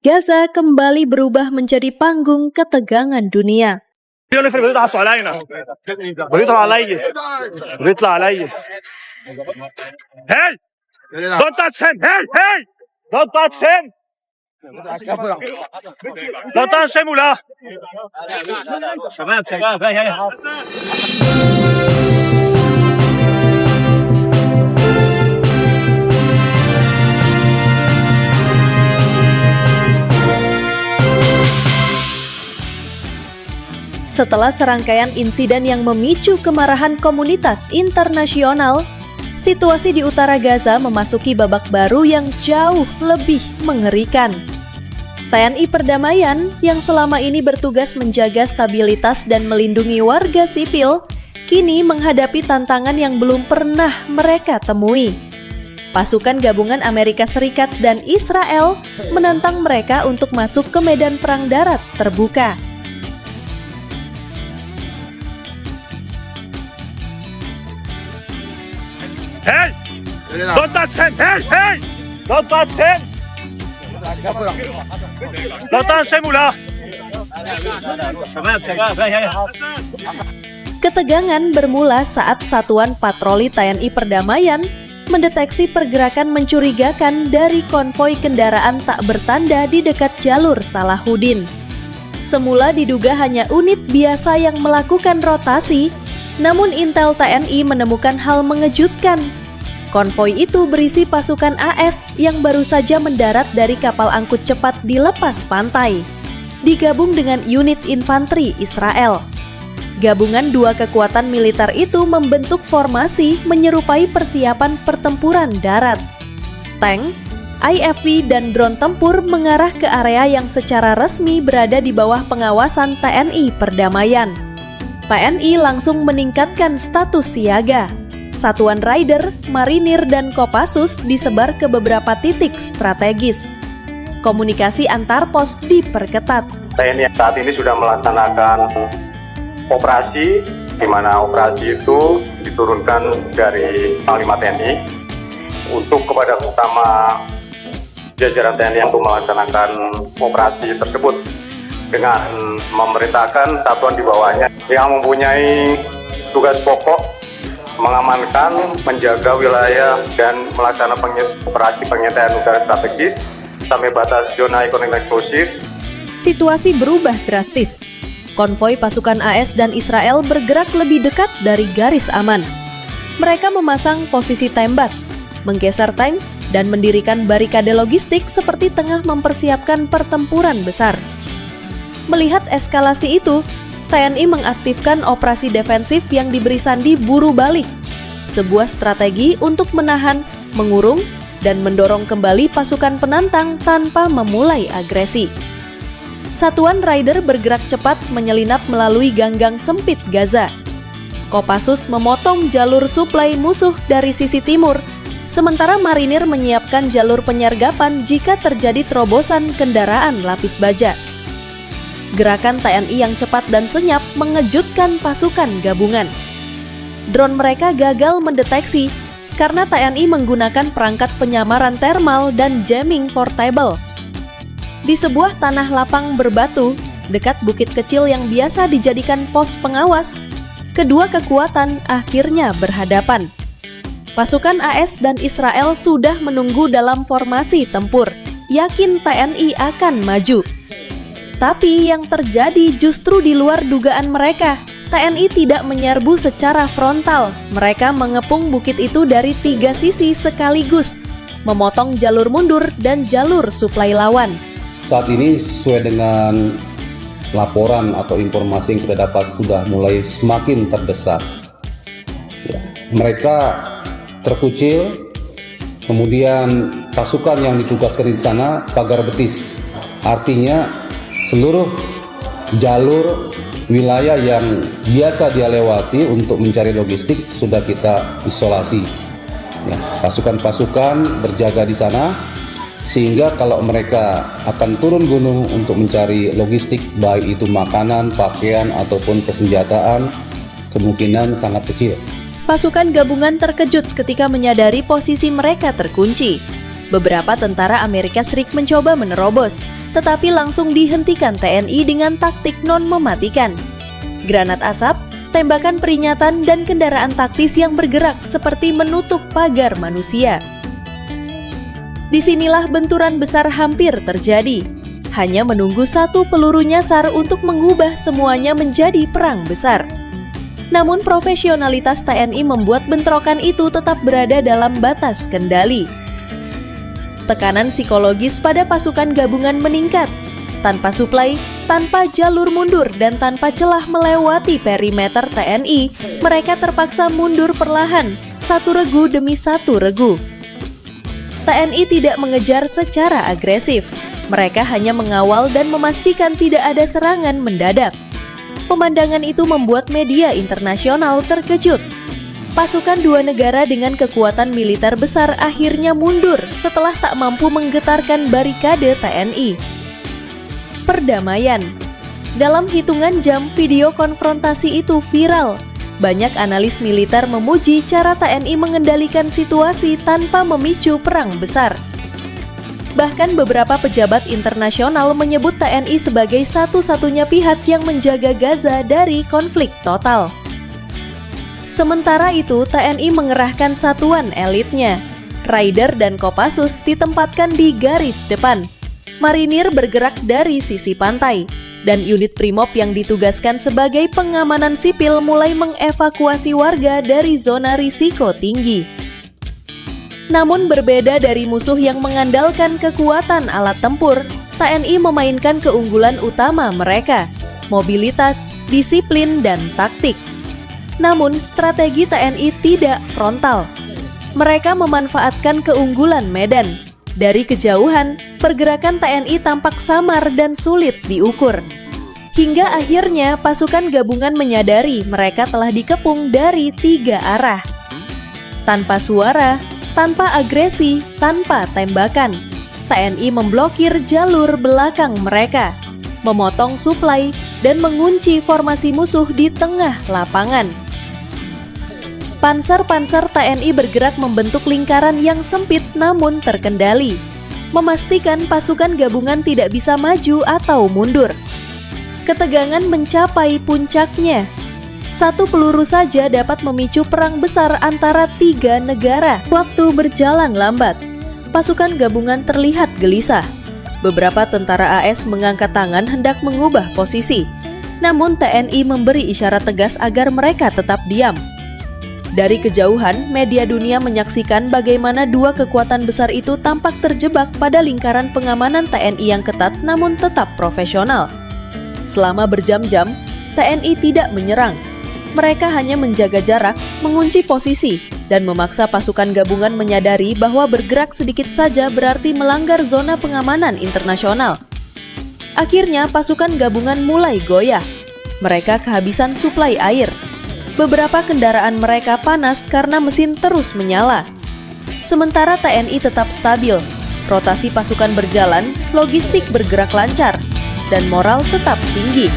Gaza kembali berubah menjadi panggung ketegangan dunia. Hey! Don't touch him! Hey! Hey! Don't touch him! Don't touch him, Ula! شباب هي Setelah serangkaian insiden yang memicu kemarahan komunitas internasional, situasi di utara Gaza memasuki babak baru yang jauh lebih mengerikan. TNI Perdamaian yang selama ini bertugas menjaga stabilitas dan melindungi warga sipil, kini menghadapi tantangan yang belum pernah mereka temui. Pasukan gabungan Amerika Serikat dan Israel menantang mereka untuk masuk ke medan perang darat terbuka. Hey! Don't touch him! Hey! Hey! Don't touch him! Don't touch him, Ula! شباب هي Ketegangan bermula saat Satuan Patroli TNI Perdamaian mendeteksi pergerakan mencurigakan dari konvoi kendaraan tak bertanda di dekat jalur Salahuddin. Semula diduga hanya unit biasa yang melakukan rotasi, namun intel TNI menemukan hal mengejutkan. Konvoi itu berisi pasukan AS yang baru saja mendarat dari kapal angkut cepat di lepas pantai, digabung dengan unit infanteri Israel. Gabungan dua kekuatan militer itu membentuk formasi menyerupai persiapan pertempuran darat. Tank, IFV, dan drone tempur mengarah ke area yang secara resmi berada di bawah pengawasan TNI Perdamaian. TNI langsung meningkatkan status siaga. Satuan Raider, Marinir, dan Kopassus disebar ke beberapa titik strategis. Komunikasi antar pos diperketat. TNI saat ini sudah melaksanakan operasi, di mana operasi itu diturunkan dari Panglima TNI untuk kepada utama jajaran TNI untuk melaksanakan operasi tersebut dengan memerintahkan satuan di bawahnya yang mempunyai tugas pokok mengamankan, menjaga wilayah, dan melaksanakan operasi pengintaian udara strategis sampai batas zona ekonomi eksklusif. Situasi berubah drastis. Konvoi pasukan AS dan Israel bergerak lebih dekat dari garis aman. Mereka memasang posisi tembak, menggeser tank, dan mendirikan barikade logistik seperti tengah mempersiapkan pertempuran besar. Melihat eskalasi itu, TNI mengaktifkan operasi defensif yang diberi sandi buru balik, sebuah strategi untuk menahan, mengurung, dan mendorong kembali pasukan penantang tanpa memulai agresi. Satuan Raider bergerak cepat menyelinap melalui ganggang sempit Gaza. Kopassus memotong jalur suplai musuh dari sisi timur, sementara Marinir menyiapkan jalur penyergapan jika terjadi terobosan kendaraan lapis baja. Gerakan TNI yang cepat dan senyap mengejutkan pasukan gabungan. Drone mereka gagal mendeteksi karena TNI menggunakan perangkat penyamaran thermal dan jamming portable. Di sebuah tanah lapang berbatu, dekat bukit kecil yang biasa dijadikan pos pengawas, kedua kekuatan akhirnya berhadapan. Pasukan AS dan Israel sudah menunggu dalam formasi tempur, yakin TNI akan maju. Tapi yang terjadi justru di luar dugaan mereka. TNI tidak menyerbu secara frontal. Mereka mengepung bukit itu dari 3 sisi sekaligus, memotong jalur mundur dan jalur suplai lawan. Saat ini sesuai dengan laporan atau informasi yang kita dapat sudah mulai semakin terdesak. Ya, mereka terkucil, kemudian pasukan yang ditugaskan di sana pagar betis. Artinya seluruh jalur wilayah yang biasa dia lewati untuk mencari logistik sudah kita isolasi. Ya, pasukan-pasukan berjaga di sana sehingga kalau mereka akan turun gunung untuk mencari logistik, baik itu makanan, pakaian, ataupun persenjataan, kemungkinan sangat kecil. Pasukan gabungan terkejut ketika menyadari posisi mereka terkunci. Beberapa tentara Amerika Serikat mencoba menerobos, tetapi langsung dihentikan TNI dengan taktik non-mematikan. Granat asap, tembakan peringatan, dan kendaraan taktis yang bergerak seperti menutup pagar manusia. Disinilah benturan besar hampir terjadi. Hanya menunggu satu peluru nyasar untuk mengubah semuanya menjadi perang besar. Namun profesionalitas TNI membuat bentrokan itu tetap berada dalam batas kendali. Tekanan psikologis pada pasukan gabungan meningkat. Tanpa suplai, tanpa jalur mundur, dan tanpa celah melewati perimeter TNI, mereka terpaksa mundur perlahan, satu regu demi satu regu. TNI tidak mengejar secara agresif. Mereka hanya mengawal dan memastikan tidak ada serangan mendadak. Pemandangan itu membuat media internasional terkejut. Pasukan dua negara dengan kekuatan militer besar akhirnya mundur setelah tak mampu menggetarkan barikade TNI. Perdamaian. Dalam hitungan jam, video konfrontasi itu viral. Banyak analis militer memuji cara TNI mengendalikan situasi tanpa memicu perang besar. Bahkan beberapa pejabat internasional menyebut TNI sebagai satu-satunya pihak yang menjaga Gaza dari konflik total. Sementara itu, TNI mengerahkan satuan elitnya. Raider dan Kopassus ditempatkan di garis depan. Marinir bergerak dari sisi pantai. Dan unit Primob yang ditugaskan sebagai pengamanan sipil mulai mengevakuasi warga dari zona risiko tinggi. Namun berbeda dari musuh yang mengandalkan kekuatan alat tempur, TNI memainkan keunggulan utama mereka, mobilitas, disiplin, dan taktik. Namun strategi TNI tidak frontal. Mereka memanfaatkan keunggulan medan. Dari kejauhan, pergerakan TNI tampak samar dan sulit diukur. Hingga akhirnya pasukan gabungan menyadari mereka telah dikepung dari 3 arah. Tanpa suara, tanpa agresi, tanpa tembakan, TNI memblokir jalur belakang mereka, memotong suplai, dan mengunci formasi musuh di tengah lapangan. Panser-panser TNI bergerak membentuk lingkaran yang sempit namun terkendali, memastikan pasukan gabungan tidak bisa maju atau mundur. Ketegangan mencapai puncaknya. Satu peluru saja dapat memicu perang besar antara 3 negara. Waktu berjalan lambat. Pasukan gabungan terlihat gelisah. Beberapa tentara AS mengangkat tangan hendak mengubah posisi. Namun TNI memberi isyarat tegas agar mereka tetap diam. Dari kejauhan, media dunia menyaksikan bagaimana dua kekuatan besar itu tampak terjebak pada lingkaran pengamanan TNI yang ketat namun tetap profesional. Selama berjam-jam, TNI tidak menyerang. Mereka hanya menjaga jarak, mengunci posisi, dan memaksa pasukan gabungan menyadari bahwa bergerak sedikit saja berarti melanggar zona pengamanan internasional. Akhirnya pasukan gabungan mulai goyah. Mereka kehabisan suplai air. Beberapa kendaraan mereka panas karena mesin terus menyala. Sementara TNI tetap stabil, rotasi pasukan berjalan, logistik bergerak lancar, dan moral tetap tinggi.